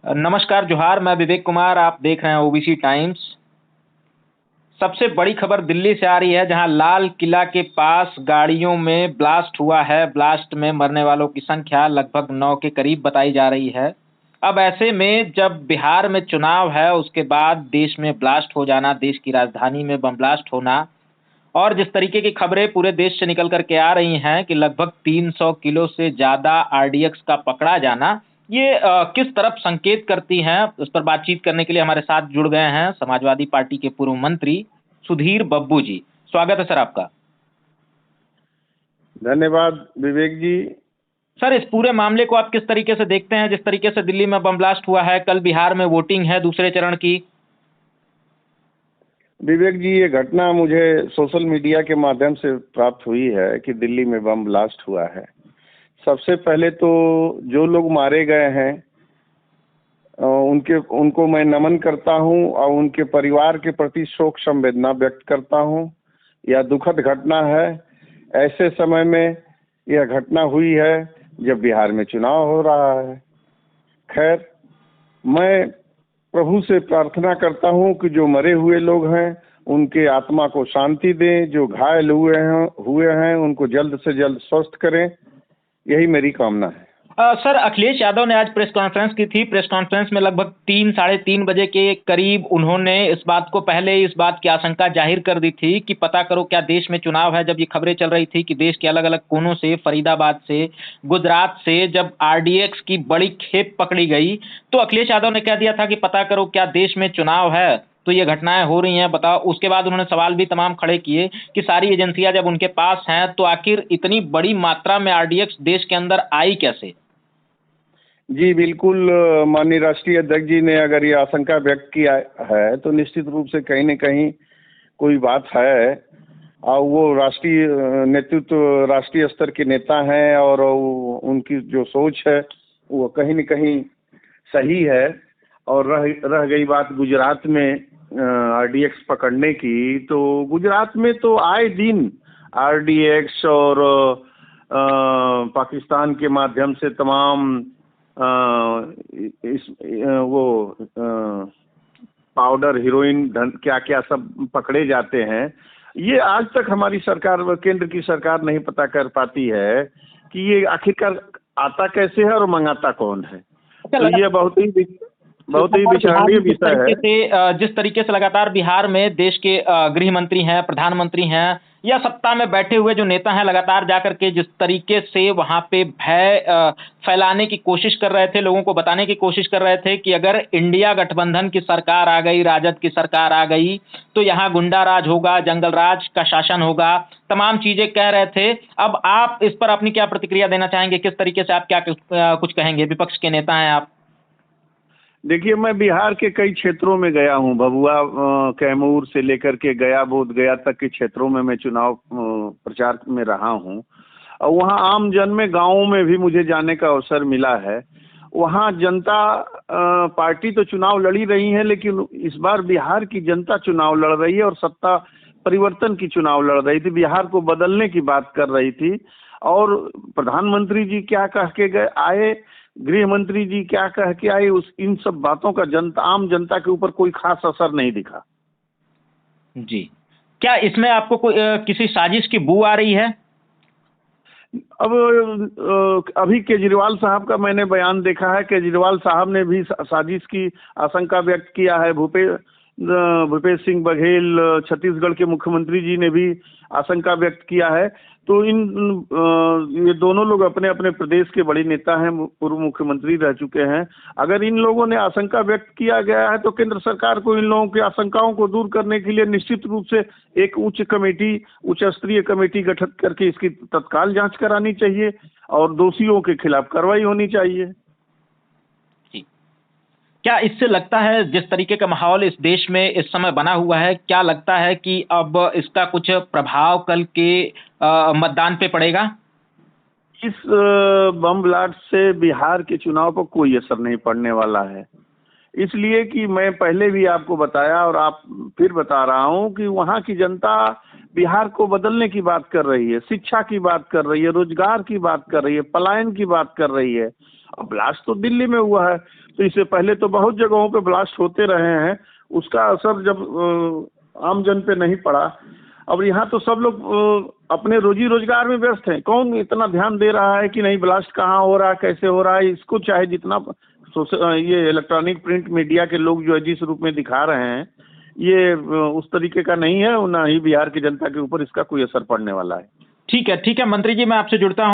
नमस्कार जोहार, मैं विवेक कुमार, आप देख रहे हैं ओबीसी टाइम्स। सबसे बड़ी खबर दिल्ली से आ रही है, जहां लाल किला के पास गाड़ियों में ब्लास्ट हुआ है। ब्लास्ट में मरने वालों की संख्या लगभग 9 के करीब बताई जा रही है। अब ऐसे में जब बिहार में चुनाव है, उसके बाद देश में ब्लास्ट हो जाना, देश की राजधानी में बम ब्लास्ट होना और जिस तरीके की खबरें पूरे देश से निकल कर के आ रही हैं कि लगभग 300 किलो से ज़्यादा आरडीएक्स का पकड़ा जाना, ये किस तरफ संकेत करती हैं, उस पर बातचीत करने के लिए हमारे साथ जुड़ गए हैं समाजवादी पार्टी के पूर्व मंत्री सुधीर बब्बू जी। स्वागत है सर आपका। धन्यवाद विवेक जी। सर, इस पूरे मामले को आप किस तरीके से देखते हैं, जिस तरीके से दिल्ली में बम ब्लास्ट हुआ है, कल बिहार में वोटिंग है दूसरे चरण की? विवेक जी, ये घटना मुझे सोशल मीडिया के माध्यम से प्राप्त हुई है कि दिल्ली में बम ब्लास्ट हुआ है। सबसे पहले तो जो लोग मारे गए हैं उनको मैं नमन करता हूं और उनके परिवार के प्रति शोक संवेदना व्यक्त करता हूं। यह दुखद घटना है। ऐसे समय में यह घटना हुई है जब बिहार में चुनाव हो रहा है। खैर, मैं प्रभु से प्रार्थना करता हूं कि जो मरे हुए लोग हैं उनके आत्मा को शांति दें, जो घायल हुए हैं उनको जल्द से जल्द स्वस्थ करें, यही मेरी कामना है। सर, अखिलेश यादव ने आज प्रेस कॉन्फ्रेंस की थी। प्रेस कॉन्फ्रेंस में लगभग 3 साढ़े 3 बजे के करीब उन्होंने इस बात को पहले इस बात की आशंका जाहिर कर दी थी कि पता करो क्या देश में चुनाव है। जब ये खबरें चल रही थी कि देश के अलग अलग कोनों से, फरीदाबाद से, गुजरात से जब आरडीएक्स की बड़ी खेप पकड़ी गई, तो अखिलेश यादव ने कह दिया था कि पता करो क्या देश में चुनाव है, तो ये घटनाएं हो रही हैं, बताओ। उसके बाद उन्होंने सवाल भी तमाम खड़े किए कि सारी एजेंसियां जब उनके पास हैं, तो आखिर इतनी बड़ी मात्रा में आरडीएक्स देश के अंदर आई कैसे? जी बिल्कुल, माननीय राष्ट्रीय अध्यक्ष जी ने अगर ये आशंका व्यक्त किया है तो निश्चित रूप से कहीं न कहीं कोई बात है। और वो राष्ट्रीय नेतृत्व, राष्ट्रीय स्तर के नेता हैं और उनकी जो सोच है वो कहीं न कहीं सही है। और रह गई बात गुजरात में आरडीएक्स पकड़ने की, तो गुजरात में तो आए दिन आरडीएक्स और पाकिस्तान के माध्यम से तमाम वो पाउडर, हीरोइन, क्या क्या सब पकड़े जाते हैं। ये आज तक हमारी सरकार, केंद्र की सरकार नहीं पता कर पाती है कि ये आखिरकार आता कैसे है और मंगाता कौन है। तो ये बहुत ही विचारणीय विषय है। जिस तरीके से लगातार बिहार में देश के गृह मंत्री हैं, प्रधानमंत्री हैं या सत्ता में बैठे हुए जो नेता हैं, लगातार जाकर के जिस तरीके से वहां पे भय फैलाने की कोशिश कर रहे थे, लोगों को बताने की कोशिश कर रहे थे कि अगर इंडिया गठबंधन की सरकार आ गई, राजद की सरकार आ गई, तो यहाँ गुंडा राज होगा, जंगल राज का शासन होगा, तमाम चीजें कह रहे थे। अब आप इस पर अपनी क्या प्रतिक्रिया देना चाहेंगे? किस तरीके से आप क्या कुछ कहेंगे? विपक्ष के नेता हैं आप। देखिए, मैं बिहार के कई क्षेत्रों में गया हूँ। भभुआ, कैमूर से लेकर के गया, बोध गया तक के क्षेत्रों में मैं चुनाव प्रचार में रहा हूँ। और वहाँ आम जन में, गाँवों में भी मुझे जाने का अवसर मिला है। वहाँ जनता पार्टी तो चुनाव लड़ी रही है, लेकिन इस बार बिहार की जनता चुनाव लड़ रही है और सत्ता परिवर्तन की चुनाव लड़ रही थी, बिहार को बदलने की बात कर रही थी। और प्रधानमंत्री जी क्या कह के गए आए, गृह मंत्री जी क्या कह के आए, इन सब बातों का आम जनता के ऊपर कोई खास असर नहीं दिखा। जी, क्या इसमें आपको कोई किसी साजिश की बू आ रही है? अब अभी केजरीवाल साहब का मैंने बयान देखा है। केजरीवाल साहब ने भी साजिश की आशंका व्यक्त किया है। भूपेश सिंह बघेल, छत्तीसगढ़ के मुख्यमंत्री जी ने भी आशंका व्यक्त किया है। तो ये दोनों लोग अपने अपने प्रदेश के बड़े नेता हैं, पूर्व मुख्यमंत्री रह चुके हैं। अगर इन लोगों ने आशंका व्यक्त किया गया है तो केंद्र सरकार को इन लोगों की आशंकाओं को दूर करने के लिए निश्चित रूप से एक उच्च स्तरीय कमेटी गठित करके इसकी तत्काल जांच करानी चाहिए और दोषियों के खिलाफ कार्रवाई होनी चाहिए। क्या इससे लगता है, जिस तरीके का माहौल इस देश में इस समय बना हुआ है, क्या लगता है कि अब इसका कुछ प्रभाव कल के मतदान पे पड़ेगा? इस बम ब्लास्ट से बिहार के चुनाव पर कोई असर नहीं पड़ने वाला है। इसलिए कि मैं पहले भी आपको बताया और आप फिर बता रहा हूं कि वहां की जनता बिहार को बदलने की बात कर रही है, शिक्षा की बात कर रही है, रोजगार की बात कर रही है, पलायन की बात कर रही है। अब ब्लास्ट तो दिल्ली में हुआ है, तो इससे पहले तो बहुत जगहों पे ब्लास्ट होते रहे हैं, उसका असर जब आम जन पे नहीं पड़ा। अब यहाँ तो सब लोग अपने रोजी रोजगार में व्यस्त हैं, कौन इतना ध्यान दे रहा है कि नहीं ब्लास्ट कहाँ हो रहा है, कैसे हो रहा है। इसको चाहे जितना ये इलेक्ट्रॉनिक प्रिंट मीडिया के लोग जो है जिस रूप में दिखा रहे हैं, ये उस तरीके का नहीं है, ना ही बिहार की जनता के ऊपर इसका कोई असर पड़ने वाला है। ठीक है मंत्री जी, मैं आपसे जुड़ता हूँ।